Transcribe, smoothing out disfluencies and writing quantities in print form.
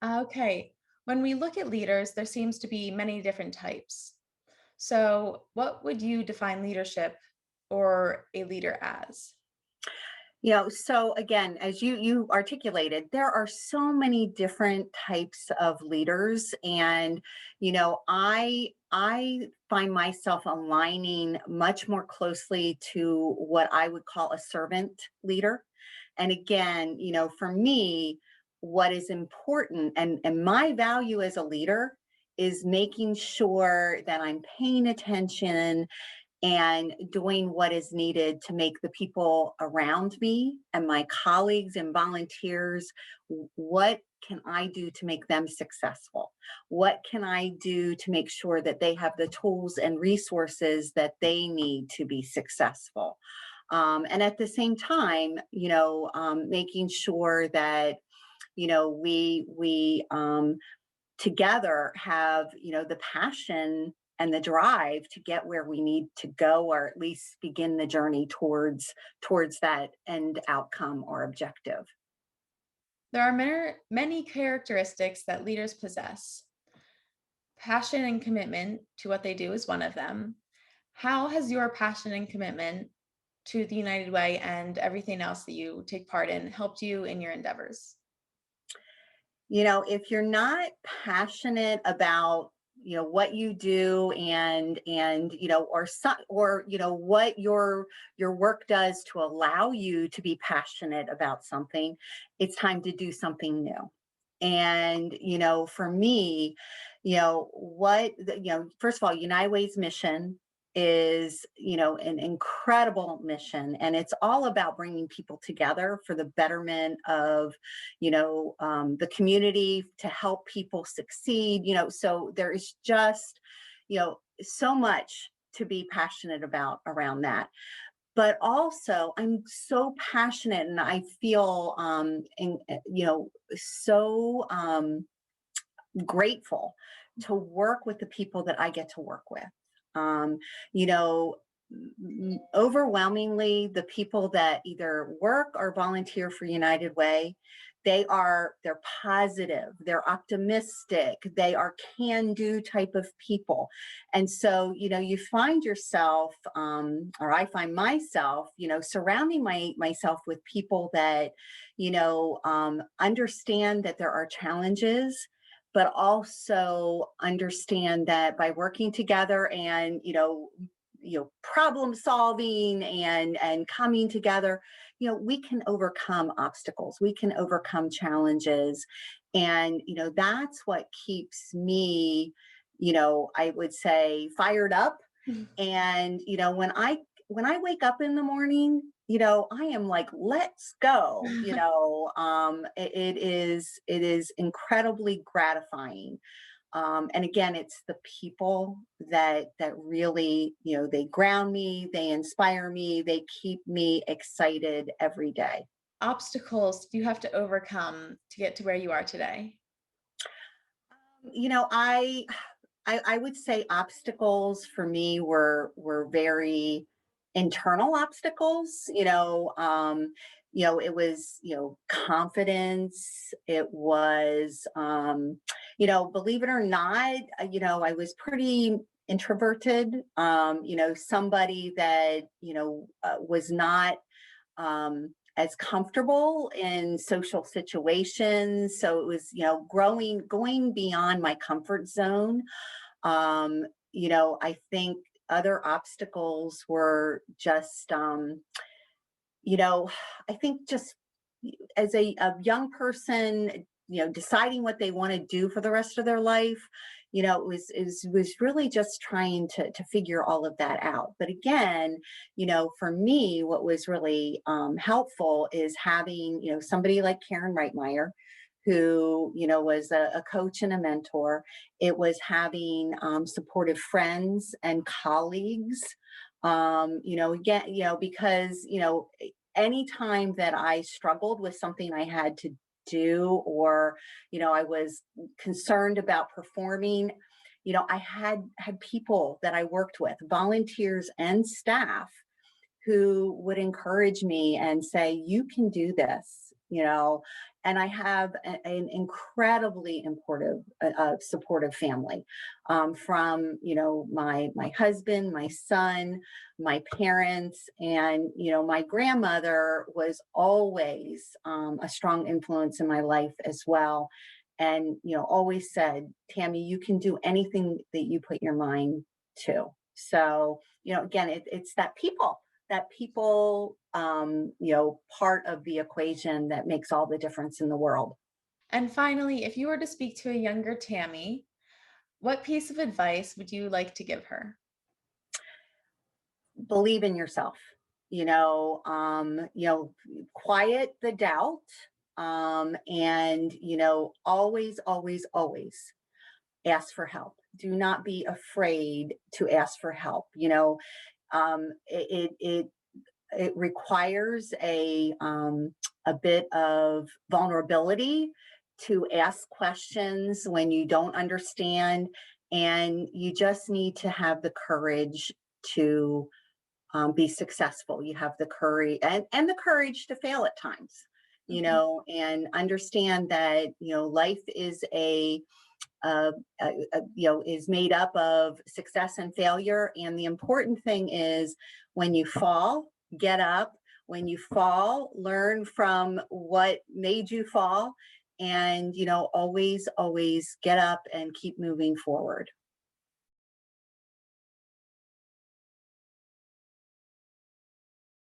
Okay. When we look at leaders, there seems to be many different types. So, what would you define leadership or a leader as? So again, as you articulated, there are so many different types of leaders, and I find myself aligning much more closely to what I would call a servant leader. And again, for me, what is important and my value as a leader is making sure that I'm paying attention and doing what is needed to make the people around me and my colleagues and volunteers, what can I do to make them successful? What can I do to make sure that they have the tools and resources that they need to be successful? And at the same time, making sure that we together have the passion and the drive to get where we need to go, or at least begin the journey towards that end outcome or objective. There are many characteristics that leaders possess. Passion and commitment to what they do is one of them. How has your passion and commitment to the United Way and everything else that you take part in helped you in your endeavors? If you're not passionate about what you do, and or what your work does to allow you to be passionate about something, it's time to do something new. And for me, first of all, United Way's mission is an incredible mission, and it's all about bringing people together for the betterment of the community, to help people succeed. So there is just so much to be passionate about around that. But also, I'm so passionate, and I feel so grateful to work with the people that I get to work with. Um, you know, Overwhelmingly, the people that either work or volunteer for United Way, they're positive, they're optimistic, they are can do type of people. And so you find yourself, or I find myself, surrounding myself with people that understand that there are challenges, but also understand that by working together and problem solving and coming together, we can overcome obstacles, we can overcome challenges. And that's what keeps me, I would say, fired up. And when I wake up in the morning, I am like, let's go. It is incredibly gratifying. And again, it's the people that really, they ground me, they inspire me, they keep me excited every day. Obstacles do you have to overcome to get to where you are today? You know, I would say obstacles for me were very internal obstacles. It was confidence. It was believe it or not, I was pretty introverted. Somebody that was not as comfortable in social situations. So it was, going beyond my comfort zone. I think other obstacles were just, you know, I think just as a young person, deciding what they want to do for the rest of their life, it was really just trying to figure all of that out. But again, for me, what was really helpful is having somebody like Karen Reitmeyer, who was a coach and a mentor. It was having supportive friends and colleagues. Again, because anytime that I struggled with something I had to do, or I was concerned about performing, I had people that I worked with, volunteers and staff, who would encourage me and say, you can do this. and I have an incredibly important, supportive family, from my husband, my son, my parents, and my grandmother was always a strong influence in my life as well, and always said, "Tammy, you can do anything that you put your mind to." So again, it's that people part of the equation that makes all the difference in the world. And finally, if you were to speak to a younger Tammy, what piece of advice would you like to give her? Believe in yourself, quiet the doubt, and always, always, always ask for help. Do not be afraid to ask for help. It requires a bit of vulnerability to ask questions when you don't understand, and you just need to have the courage to be successful. You have the courage and the courage to fail at times, Mhm. and understand that life is is made up of success and failure. And the important thing is, when you fall, get up. When you fall, learn from what made you fall, and always, always get up and keep moving forward.